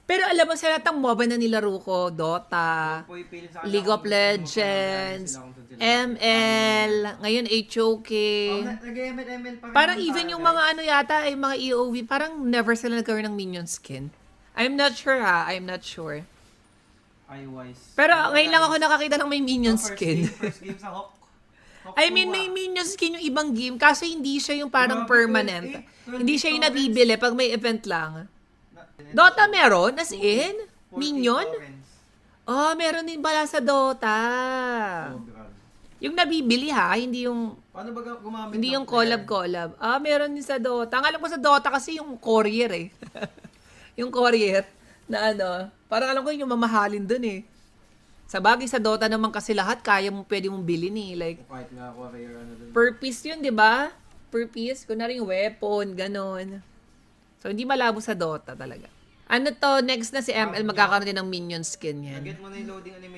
Pero alam mo, sa lahat ng MOBA na nilaro ko, Dota, Pumipili sa kanila League kung of gusto mo Legends, sila kung saan sila. ML, ngayon HOK. Nag-ML pa rin Parang naman even tayo, yung guys. mga ano yata, ay mga EOV, parang never sila nagkaroon ng minion skin. I'm not sure ha, I'm not sure. Eye-wise. Pero Diba, ngayon lang guys? ako nakakita ng may minion First skin. first game sa Hawk. I mean, may minion skin yung ibang game, kaso hindi siya yung parang permanent. Hindi siya yung nabibili pag may event lang. Dota meron, as in? Minion? Oh, meron din pala sa Dota. Oh, grabe. Yung nabibili ha, hindi yung Paano ba gumamit hindi ng yung player? collab-collab. Ah, meron din sa Dota. Ang alam ko sa Dota kasi yung courier eh. Yung courier na ano, parang alam ko yung mamahalin dun eh. Sa bagay sa Dota naman kasi lahat kaya mo pwede mong bilhin eh. Like Kahit nga ako rare ano dun. per piece yun, 'di ba? Per piece, kunwari yung weapon, ganon. So hindi malabo sa Dota talaga. Ano to, next na si ML magkakaroon din ng minion skin yan. Nag-get mo na yung loading animation.